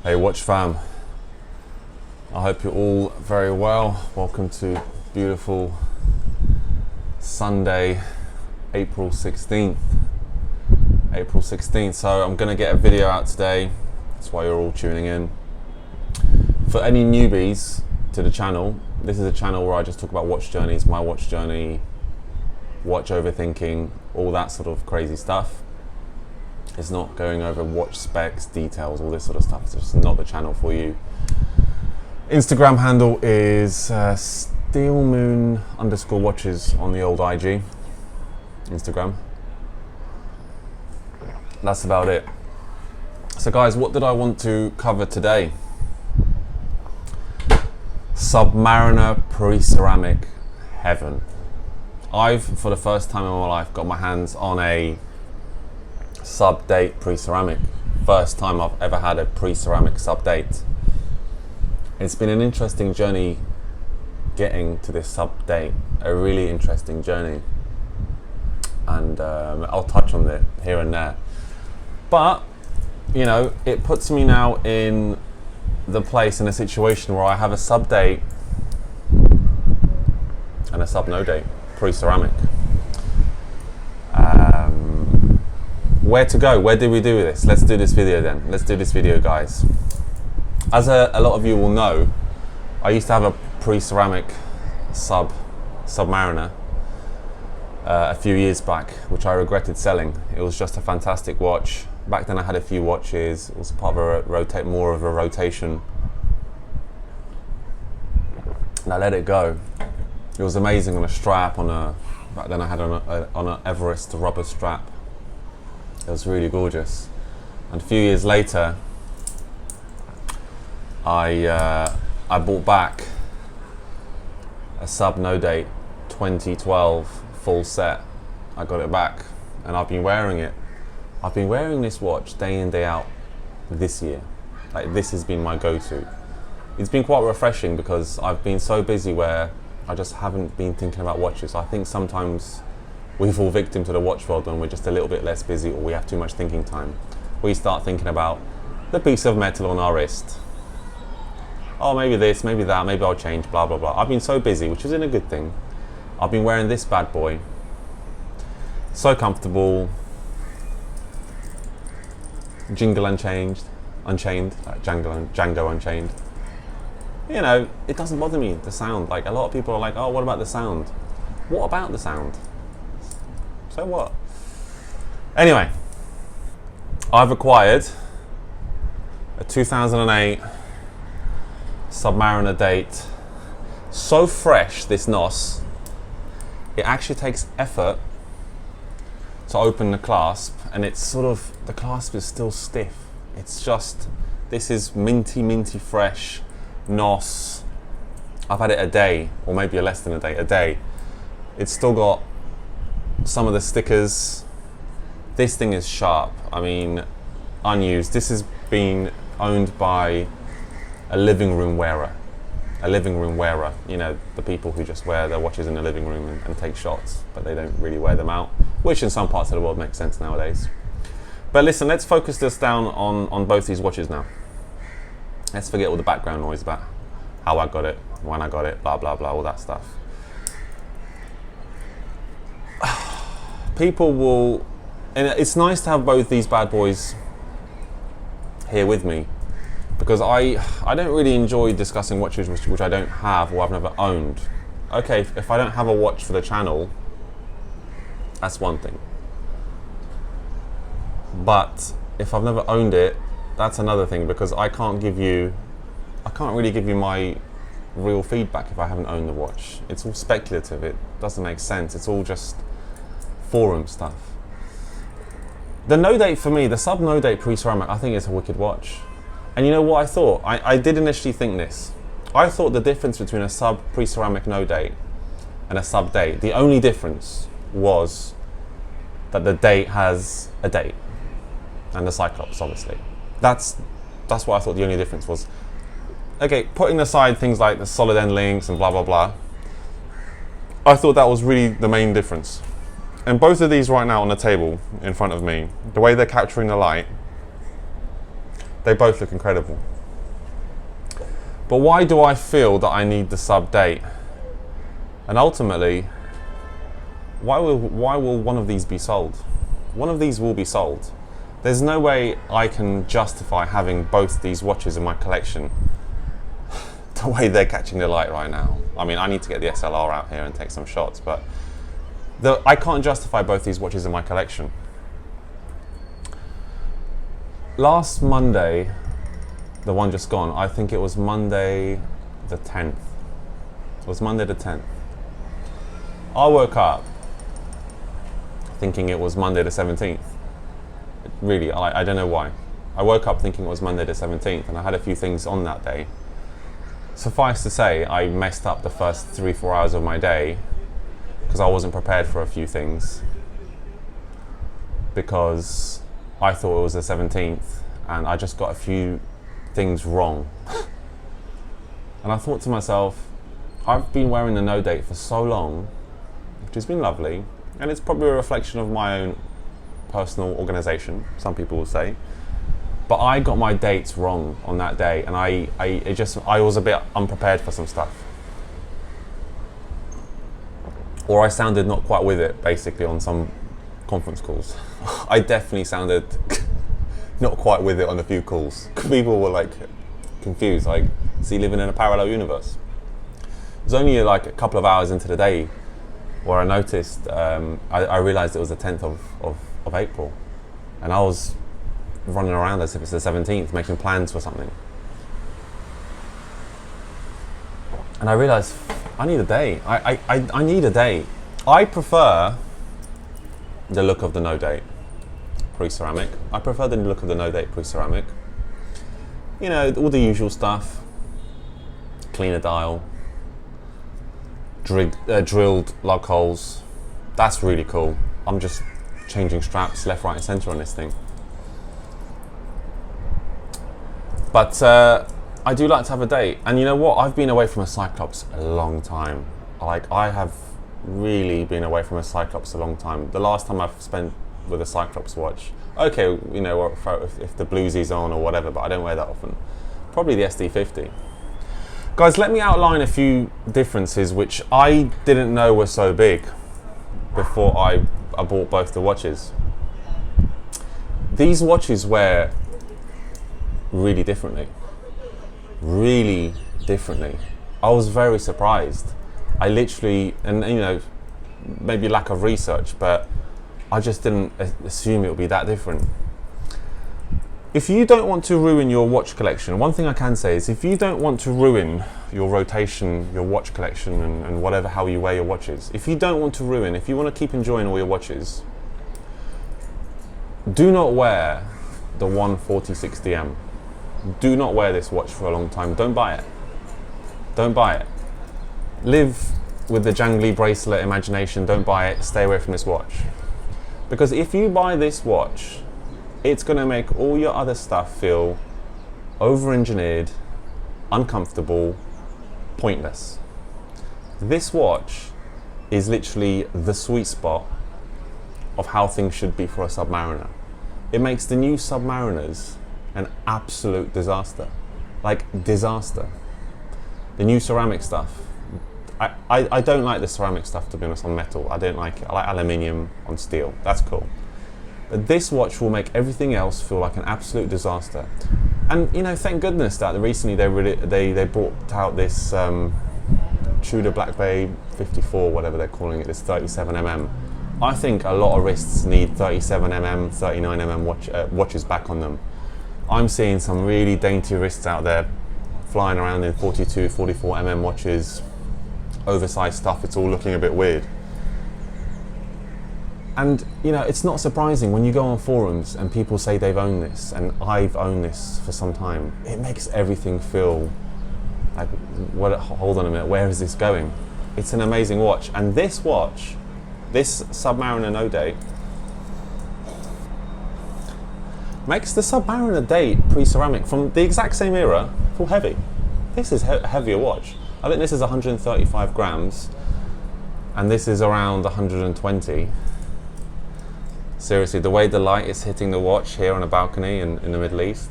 Hey Watch fam, I hope you're all very well. Welcome to beautiful Sunday, April 16th. So I'm gonna get a video out today. That's why you're all tuning in. For any newbies to the channel, this is a channel where I just talk about watch journeys, my watch journey, watch overthinking, all that sort of crazy stuff. It's not going over watch specs, details, all this sort of stuff. It's just not the channel for you. Instagram handle is steelmoon_watches on the old IG Instagram. That's about it. So guys, what did I want to cover today? Submariner pre-ceramic heaven. I've, for the first time in my life, got my hands on a sub-date pre-ceramic. First time I've ever had a pre-ceramic sub-date. It's been an interesting journey getting to this sub-date, a really interesting journey, and I'll touch on it here and there. But you know, it puts me now in the place, in a situation where I have a sub-date and a sub-no date pre-ceramic. Where to go? Where do we do this? Let's do this video then. Let's do this video, guys. As a lot of you will know, I used to have a pre-ceramic Submariner a few years back, which I regretted selling. It was just a fantastic watch. Back then I had a few watches. It was part of more of a rotation. And I let it go. It was amazing on a strap, back then I had on an Everest rubber strap. It was really gorgeous. And a few years later, I bought back a sub no date 2012 full set. I got it back and I've been wearing it. I've been wearing this watch day in, day out this year. Like, this has been my go-to. It's been quite refreshing because I've been so busy where I just haven't been thinking about watches. I think sometimes we fall victim to the watch world when we're just a little bit less busy, or we have too much thinking time. We start thinking about the piece of metal on our wrist. Oh, maybe this, maybe that, maybe I'll change, blah, blah, blah. I've been so busy, which isn't a good thing. I've been wearing this bad boy. So comfortable. Jingle Unchained, Django Unchained. You know, it doesn't bother me, the sound. Like, a lot of people are like, oh, what about the sound? What about the sound? So what? Anyway, I've acquired a 2008 Submariner date. So fresh, this NOS, it actually takes effort to open the clasp, and it's sort of, the clasp is still stiff. It's just, this is minty fresh NOS. I've had it a day, or maybe less than a day. It's still got some of the stickers. This thing is sharp. I mean, unused. This has been owned by a living room wearer. You know, the people who just wear their watches in the living room and take shots, but they don't really wear them out, which in some parts of the world makes sense nowadays. But listen, let's focus this down on both these watches now. Let's forget all the background noise about how I got it, when I got it, blah, blah, blah, all that stuff. People will, and it's nice to have both these bad boys here with me, because I don't really enjoy discussing watches which I don't have or I've never owned. Okay, if I don't have a watch for the channel, that's one thing. But if I've never owned it, that's another thing, because I can't really give you my real feedback if I haven't owned the watch. It's all speculative, it doesn't make sense, it's all just forum stuff. The no date for me, the sub no date pre-ceramic, I think it's a wicked watch. And you know what I thought? I did initially think this. I thought the difference between a sub pre-ceramic no date and a sub date, the only difference was that the date has a date and the Cyclops, obviously. That's what I thought the only difference was. Okay, putting aside things like the solid end links and blah blah blah, I thought that was really the main difference. And both of these right now on the table in front of me, the way they're capturing the light, They both look incredible. But why do I feel that I need the sub date? And ultimately, why will one of these be sold? One of these will be sold. There's no way I can justify having both these watches in my collection the way they're catching the light right now. I mean, I need to get the SLR out here and take some shots, but I can't justify both these watches in my collection. Last Monday, the one just gone, I think it was Monday the 10th. It was Monday the 10th. I woke up thinking it was Monday the 17th. Really, I don't know why. I woke up thinking it was Monday the 17th, and I had a few things on that day. Suffice to say, I messed up the first 3-4 hours of my day because I wasn't prepared for a few things, because I thought it was the 17th and I just got a few things wrong. And I thought to myself, I've been wearing the no date for so long, which has been lovely, and it's probably a reflection of my own personal organisation, some people will say. But I got my dates wrong on that day, and I was a bit unprepared for some stuff. Or I sounded not quite with it, basically, on some conference calls. I definitely sounded not quite with it on a few calls. People were like confused, like, is he living in a parallel universe? It was only like a couple of hours into the day where I noticed, I realised it was the 10th of April, and I was running around as if it's the 17th, making plans for something. And I realised, I need a day. I need a day. I prefer the look of the no date pre-ceramic. I prefer the look of the no date pre-ceramic. You know, all the usual stuff. Cleaner dial. Drilled lug holes. That's really cool. I'm just changing straps left, right and centre on this thing. But I do like to have a date. And you know what? I've been away from a Cyclops a long time. Like, I have really been away from a Cyclops a long time. The last time I've spent with a Cyclops watch, okay, you know, if the bluesy's on or whatever, but I don't wear that often. Probably the SD50. Guys, let me outline a few differences which I didn't know were so big before I bought both the watches. These watches wear really differently. Really differently. I was very surprised. I literally, and you know, maybe lack of research, but I just didn't assume it would be that different. If you don't want to ruin your watch collection, one thing I can say is, if you don't want to ruin your rotation, your watch collection, and whatever, how you wear your watches, if you don't want to ruin, if you want to keep enjoying all your watches, do not wear the 14060M. Do not wear this watch for a long time. Don't buy it. Don't buy it. Live with the jangly bracelet imagination. Don't buy it. Stay away from this watch. Because if you buy this watch, it's going to make all your other stuff feel over-engineered, uncomfortable, pointless. This watch is literally the sweet spot of how things should be for a Submariner. It makes the new Submariners an absolute disaster. Like, disaster. The new ceramic stuff. I don't like the ceramic stuff, to be honest, on metal. I don't like it. I like aluminium on steel. That's cool. But this watch will make everything else feel like an absolute disaster. And you know, thank goodness that recently they brought out this Tudor Black Bay 54, whatever they're calling it, this 37mm. I think a lot of wrists need 37mm, 39mm watches back on them. I'm seeing some really dainty wrists out there flying around in 42, 44mm watches, oversized stuff. It's all looking a bit weird. And you know, it's not surprising when you go on forums and people say they've owned this, and I've owned this for some time. It makes everything feel like, hold on a minute, where is this going? It's an amazing watch. And this watch, this Submariner no date, makes the Submariner date pre-ceramic from the exact same era feel heavy. This is a heavier watch. I think this is 135 grams and this is around 120. Seriously, the way the light is hitting the watch here on a balcony in the Middle East,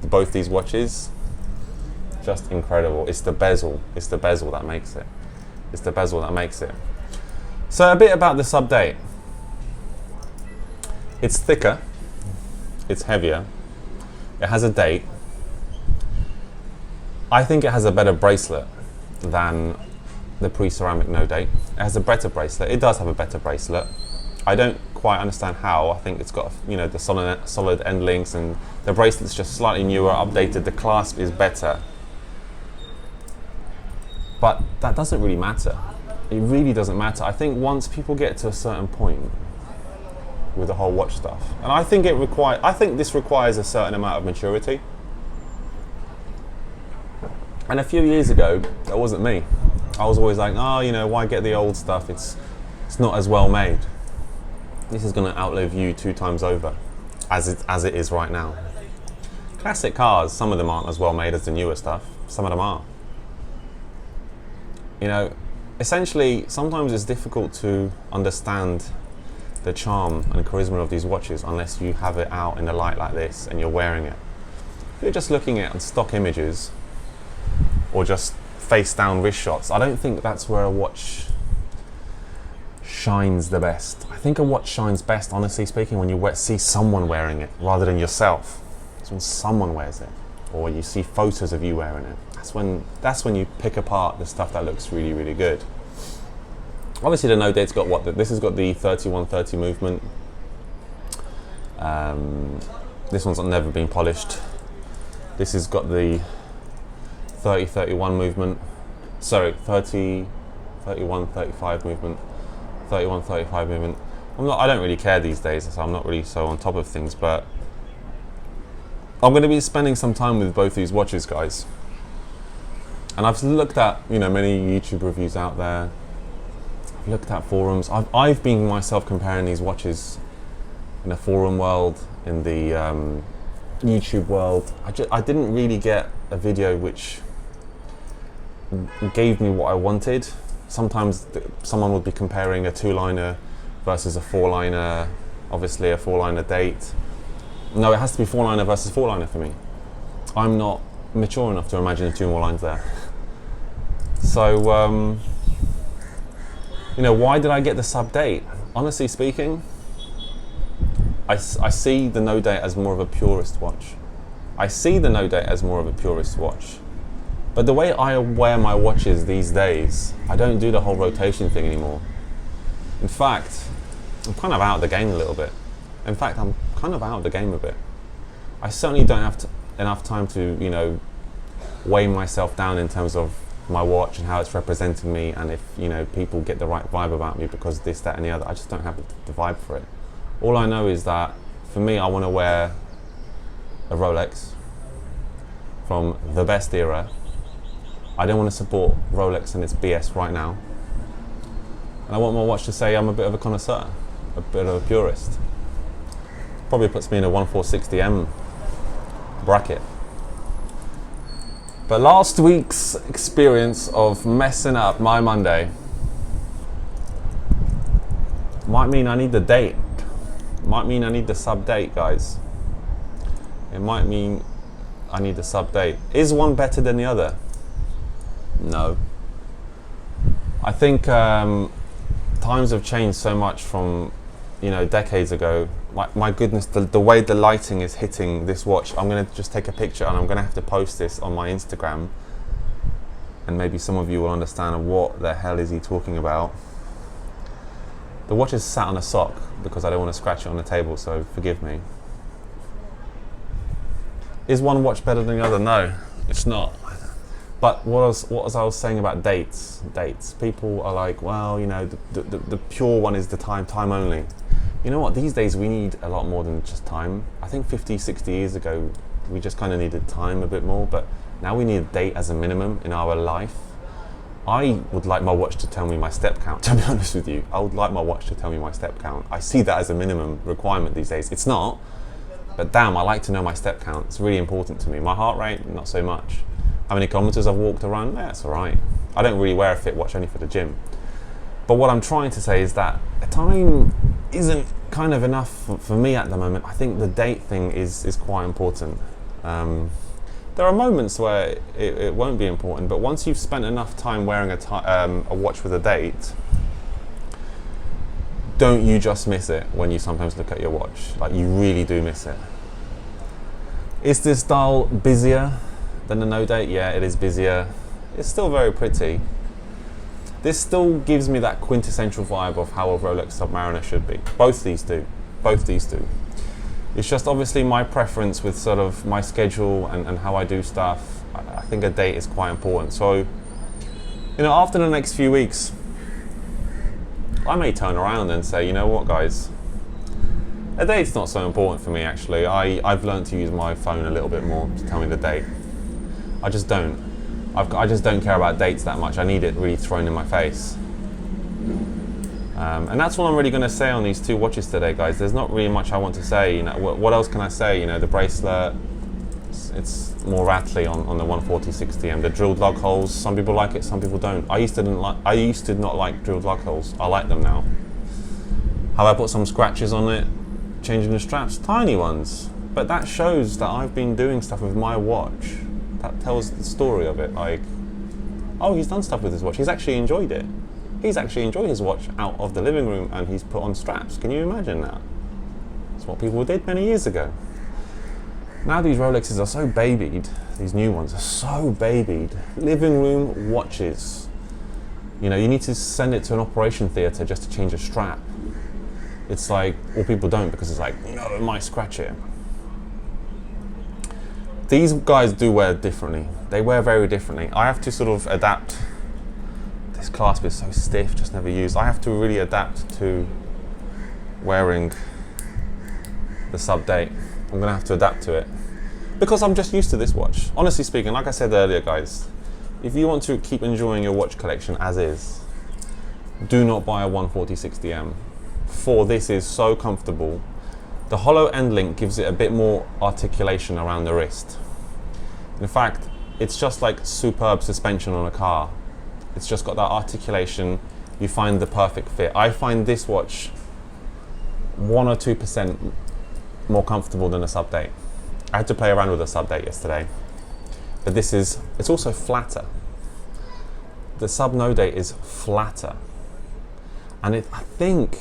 both these watches, just incredible. It's the bezel. It's the bezel that makes it. It's the bezel that makes it. So a bit about the sub date. It's thicker. It's heavier. It has a date. I think it has a better bracelet than the pre-ceramic no date. It has a better bracelet. It does have a better bracelet. I don't quite understand how. I think it's got, you know, the solid end links, and the bracelet's just slightly newer, updated. The clasp is better. But that doesn't really matter. It really doesn't matter. I think once people get to a certain point with the whole watch stuff, and I think this requires a certain amount of maturity. And a few years ago, that wasn't me. I was always like, oh, you know, why get the old stuff? It's not as well made. This is going to outlive you 2 times over, as it is right now. Classic cars, some of them aren't as well made as the newer stuff. Some of them are. You know, essentially, sometimes it's difficult to understand the charm and charisma of these watches unless you have it out in a light like this and you're wearing it. If you're just looking at stock images or just face down wrist shots, I don't think that's where a watch shines the best. I think a watch shines best, honestly speaking, when you see someone wearing it rather than yourself. It's when someone wears it, or you see photos of you wearing it. That's when you pick apart the stuff that looks really, really good. Obviously, the no date's got what? This has got the 3130 movement. This one's never been polished. This has got the 3031 movement. Sorry, 3135 movement. 3135 movement. I don't really care these days, so I'm not really so on top of things, but I'm going to be spending some time with both these watches, guys. And I've looked at, you know, many YouTube reviews out there. I've looked at forums. I've been myself comparing these watches in the forum world, in the YouTube world. I didn't really get a video which gave me what I wanted. Sometimes someone would be comparing a 2-liner versus a 4-liner, obviously a 4-liner date. No, it has to be 4-liner versus 4-liner for me. I'm not mature enough to imagine 2 more lines there. So, you know, why did I get the sub date? Honestly speaking, I see the no date as more of a purist watch. But the way I wear my watches these days, I don't do the whole rotation thing anymore. In fact, I'm kind of out of the game a little bit. In fact, I'm kind of out of the game a bit. I certainly don't have enough time to, you know, weigh myself down in terms of my watch and how it's representing me, and if, you know, people get the right vibe about me because this, that, and the other. I just don't have the vibe for it. All I know is that for me, I want to wear a Rolex from the best era. I don't want to support Rolex and its BS right now. And I want my watch to say I'm a bit of a connoisseur, a bit of a purist. Probably puts me in a 1460M bracket. But last week's experience of messing up my Monday might mean I need the date. Might mean I need the sub date, guys. It might mean I need the sub date. Is one better than the other? No. I think times have changed so much from, you know, decades ago. My goodness, the way the lighting is hitting this watch. I'm going to just take a picture and I'm going to have to post this on my Instagram. And maybe some of you will understand what the hell is he talking about. The watch is sat on a sock because I don't want to scratch it on the table, so forgive me. Is one watch better than the other? No, it's not. But what I was saying about dates. People are like, well, you know, the pure one is the time only. You know what, these days we need a lot more than just time. I think 50, 60 years ago, we just kind of needed time a bit more, but now we need a date as a minimum in our life. I would like my watch to tell me my step count, to be honest with you. I would like my watch to tell me my step count. I see that as a minimum requirement these days. It's not, but damn, I like to know my step count. It's really important to me. My heart rate, not so much. How many kilometers I've walked around? Yeah, it's all right. I don't really wear a fit watch only for the gym. But what I'm trying to say is that time isn't kind of enough for me at the moment. I think the date thing is quite important. There are moments where it won't be important, but once you've spent enough time wearing a watch with a date, don't you just miss it when you sometimes look at your watch. Like, you really do miss it. Is this dial busier than the no date? Yeah, it is busier. It's still very pretty. This still gives me that quintessential vibe of how a Rolex Submariner should be. Both these do. Both these do. It's just obviously my preference with sort of my schedule and how I do stuff. I think a date is quite important. So, you know, after the next few weeks, I may turn around and say, you know what, guys, a date's not so important for me, actually. I've learned to use my phone a little bit more to tell me the date. I just don't. I just don't care about dates that much. I need it really thrown in my face. And that's what I'm really going to say on these two watches today, guys. There's not really much I want to say. You know, what else can I say? You know, the bracelet, it's more rattly on the 140/60M. The drilled lug holes, some people like it, some people don't. I used to not like drilled lug holes. I like them now. Have I put some scratches on it, changing the straps? Tiny ones. But that shows that I've been doing stuff with my watch. That tells the story of it. Like, oh, he's done stuff with his watch. He's actually enjoyed it. He's actually enjoyed his watch out of the living room, and he's put on straps. Can you imagine that? That's what people did many years ago. Now these Rolexes are so babied, these new ones are so babied. Living room watches. You know, you need to send it to an operation theatre just to change a strap. It's like, or people don't because it's like, no, it might scratch it. These guys do wear differently. They wear very differently. I have to sort of adapt. This clasp is so stiff, just never used. I have to really adapt to wearing the sub date. I'm gonna have to adapt to it because I'm just used to this watch. Honestly speaking, like I said earlier, guys, if you want to keep enjoying your watch collection as is, do not buy a 140/60M. For this is so comfortable. The hollow end link gives it a bit more articulation around the wrist. In fact, it's just like superb suspension on a car. It's just got that articulation. You find the perfect fit. I find this watch 1 or 2% more comfortable than a sub date. I had to play around with a sub date yesterday, but it's also flatter. The sub no date is flatter, and I think,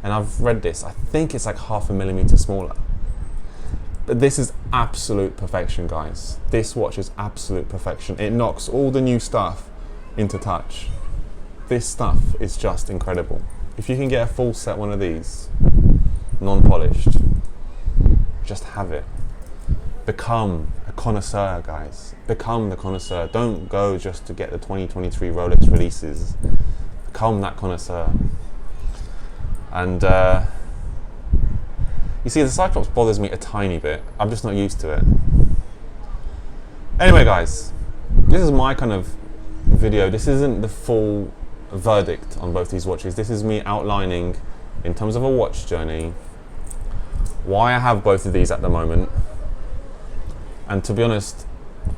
and I've read this, I think it's like 0.5 millimeter smaller. But this is absolute perfection, guys. This watch is absolute perfection. It knocks all the new stuff into touch. This stuff is just incredible. If you can get a full set one of these, non-polished, just have it. Become a connoisseur, guys. Become the connoisseur. Don't go just to get the 2023 Rolex releases. Become that connoisseur. And you see, the Cyclops bothers me a tiny bit. I'm just not used to it. Anyway, guys, this is my kind of video. This isn't the full verdict on both these watches. This is me outlining, in terms of a watch journey, why I have both of these at the moment. And to be honest,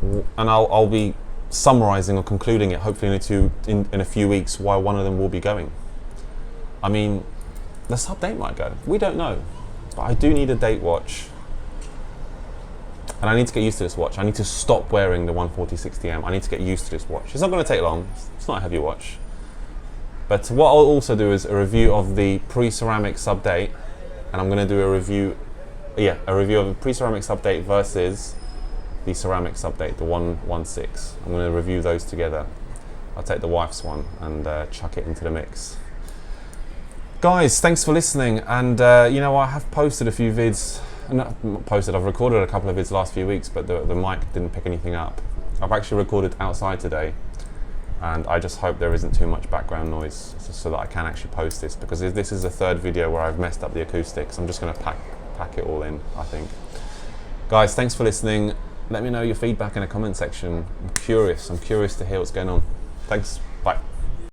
and I'll be summarizing or concluding it hopefully in a few weeks why one of them will be going. I mean, the sub date might go. We don't know. But I do need a date watch. And I need to get used to this watch. I need to stop wearing the 140/60M. I need to get used to this watch. It's not going to take long. It's not a heavy watch. But what I'll also do is a review of the pre-ceramic sub date. And I'm going to do a review of the pre-ceramic sub date versus the ceramic sub date, the 116. I'm going to review those together. I'll take the wife's one and chuck it into the mix. Guys, thanks for listening, and you know, I have posted a few vids, not posted, I've recorded a couple of vids last few weeks, but the mic didn't pick anything up. I've actually recorded outside today, and I just hope there isn't too much background noise so that I can actually post this, because this is the third video where I've messed up the acoustics. I'm just going to pack it all in, I think. Guys, thanks for listening. Let me know your feedback in the comment section. I'm curious to hear what's going on. Thanks, bye.